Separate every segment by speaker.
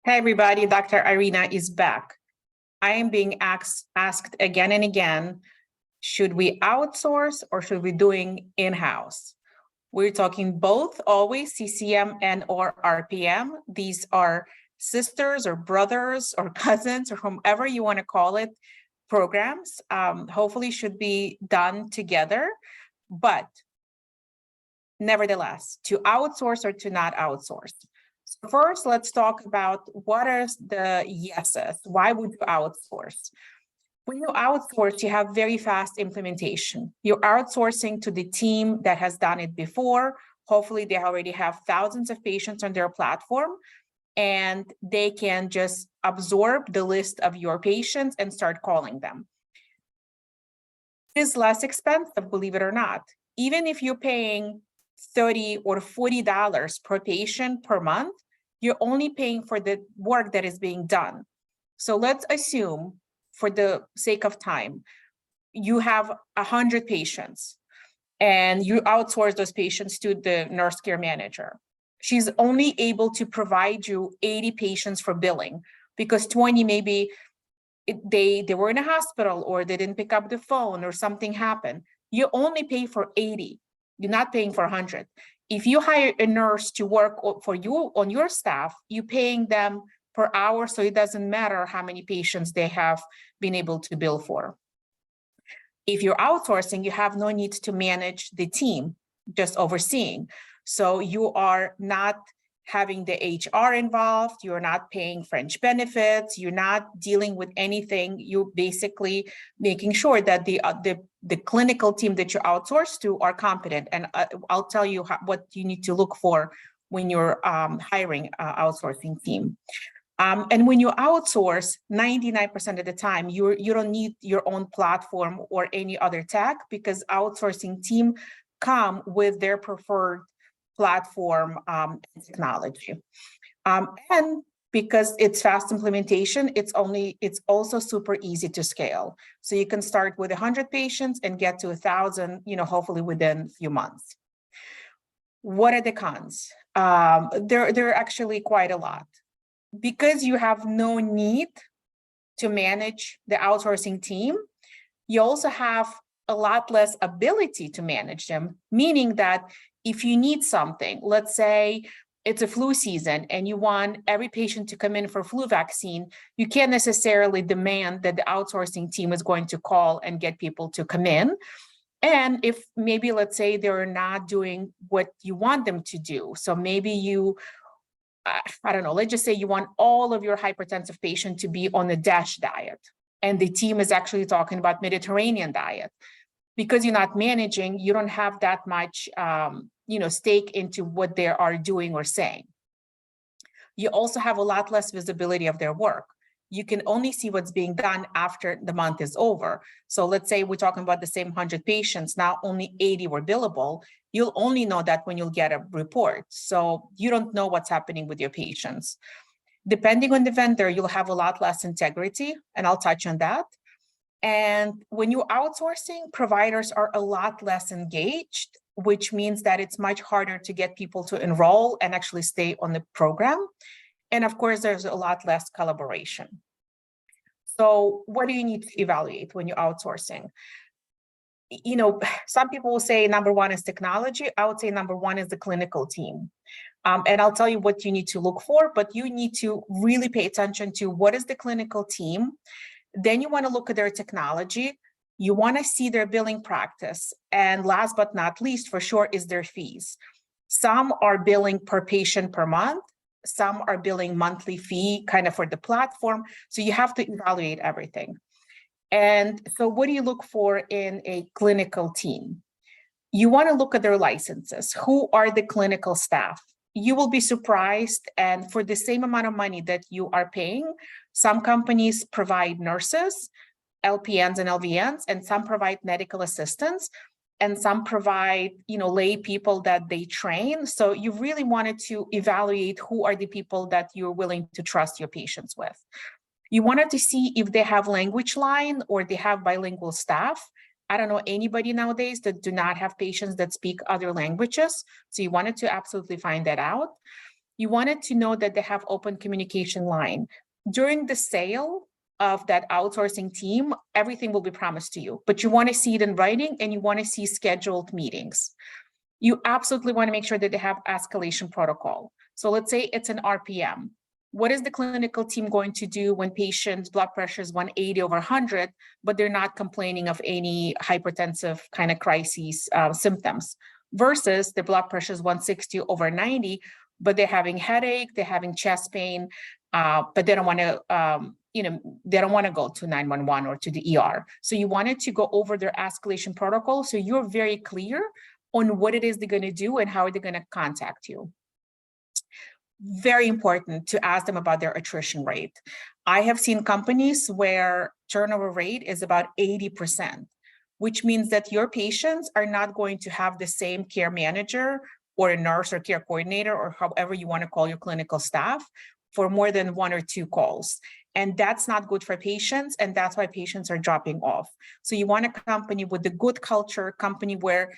Speaker 1: Hey everybody, Dr. Irina is back. I am being asked again and again, should we outsource or should we doing in-house? We're talking both always CCM and or RPM. These are sisters or brothers or cousins or whomever you want to call it, programs. Hopefully should be done together, but nevertheless, to outsource or to not outsource. So first, let's talk about what are the yeses. Why would you outsource? When you outsource, you have very fast implementation. You're outsourcing to the team that has done it before. Hopefully, they already have thousands of patients on their platform, and they can just absorb the list of your patients and start calling them. It is less expensive, believe it or not. Even if you're paying $30 or $40 per patient per month, you're only paying for the work that is being done. So let's assume, for the sake of time, you have 100 patients and you outsource those patients to the nurse care manager. She's only able to provide you 80 patients for billing because 20 maybe they were in a hospital or they didn't pick up the phone or something happened. You only pay for 80. You're not paying for 100. If you hire a nurse to work for you on your staff, you're paying them per hour, so it doesn't matter how many patients they have been able to bill for. If you're outsourcing, you have no need to manage the team, just overseeing. So you are not having the HR involved, you're not paying fringe benefits, you're not dealing with anything. You're basically making sure that the clinical team that you outsource to are competent. And I'll tell you what you need to look for when you're hiring an outsourcing team. And when you outsource, 99% of the time, you don't need your own platform or any other tech because outsourcing team come with their preferred platform technology. And because it's fast implementation, it's also super easy to scale. So you can start with 100 patients and get to 1,000, hopefully within a few months. What are the cons? There are actually quite a lot. Because you have no need to manage the outsourcing team, you also have a lot less ability to manage them, meaning that if you need something, let's say it's a flu season and you want every patient to come in for flu vaccine, you can't necessarily demand that the outsourcing team is going to call and get people to come in. And if maybe, let's say they're not doing what you want them to do. So maybe I don't know, let's just say you want all of your hypertensive patients to be on a DASH diet, and the team is actually talking about Mediterranean diet. Because you're not managing, you don't have that much, stake into what they are doing or saying. You also have a lot less visibility of their work. You can only see what's being done after the month is over. So let's say we're talking about the same 100 patients, now only 80 were billable. You'll only know that when you'll get a report. So you don't know what's happening with your patients. Depending on the vendor, you'll have a lot less integrity, and I'll touch on that. And when you're outsourcing, providers are a lot less engaged, which means that it's much harder to get people to enroll and actually stay on the program. And of course, there's a lot less collaboration. So what do you need to evaluate when you're outsourcing? Some people will say number one is technology. I would say number one is the clinical team. And I'll tell you what you need to look for, but you need to really pay attention to what is the clinical team. Then you want to look at their technology. You want to see their billing practice. And last but not least, for sure, is their fees. Some are billing per patient per month. Some are billing monthly fee kind of for the platform. So you have to evaluate everything. And so what do you look for in a clinical team? You want to look at their licenses. Who are the clinical staff? You will be surprised. And for the same amount of money that you are paying, some companies provide nurses, LPNs and LVNs, and some provide medical assistants, and some provide, lay people that they train. So you really wanted to evaluate who are the people that you're willing to trust your patients with. You wanted to see if they have language line or they have bilingual staff. I don't know anybody nowadays that do not have patients that speak other languages. So you wanted to absolutely find that out. You wanted to know that they have open communication line. During the sale of that outsourcing team, everything will be promised to you, but you want to see it in writing and you want to see scheduled meetings. You absolutely want to make sure that they have escalation protocol. So let's say it's an RPM. What is the clinical team going to do when patients' blood pressure is 180 over 100, but they're not complaining of any hypertensive kind of crises symptoms, versus the blood pressure is 160 over 90, but they're having headache, they're having chest pain, but they don't want to, they don't want to go to 911 or to the ER. So you wanted to go over their escalation protocol, so you're very clear on what it is they're going to do and how they're going to contact you. Very important to ask them about their attrition rate. I have seen companies where turnover rate is about 80%, which means that your patients are not going to have the same care manager or a nurse or care coordinator, or however you want to call your clinical staff, for more than 1 or 2 calls. And that's not good for patients, and that's why patients are dropping off. So you want a company with a good culture, company where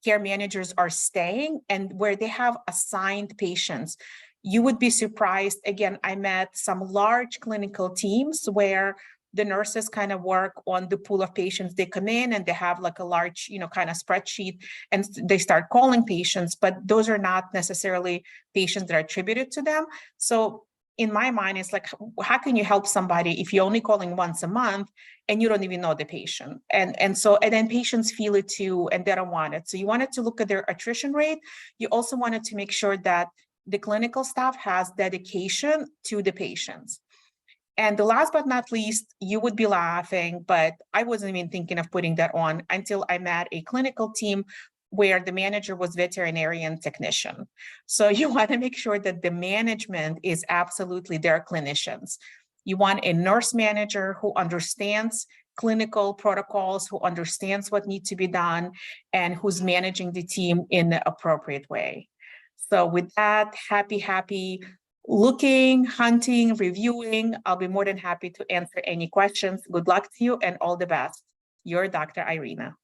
Speaker 1: care managers are staying and where they have assigned patients. You would be surprised. Again, I met some large clinical teams where the nurses kind of work on the pool of patients. They come in and they have like a large, kind of spreadsheet, and they start calling patients, but those are not necessarily patients that are attributed to them. So in my mind, it's like, how can you help somebody if you're only calling once a month and you don't even know the patient? And then patients feel it too, and they don't want it. So you wanted to look at their attrition rate. You also wanted to make sure that the clinical staff has dedication to the patients. And the last but not least, you would be laughing, but I wasn't even thinking of putting that on until I met a clinical team where the manager was veterinarian technician. So you want to make sure that the management is absolutely their clinicians. You want a nurse manager who understands clinical protocols, who understands what needs to be done, and who's managing the team in the appropriate way. So with that, happy looking, hunting, reviewing. I'll be more than happy to answer any questions. Good luck to you and all the best. Your Dr. Irina.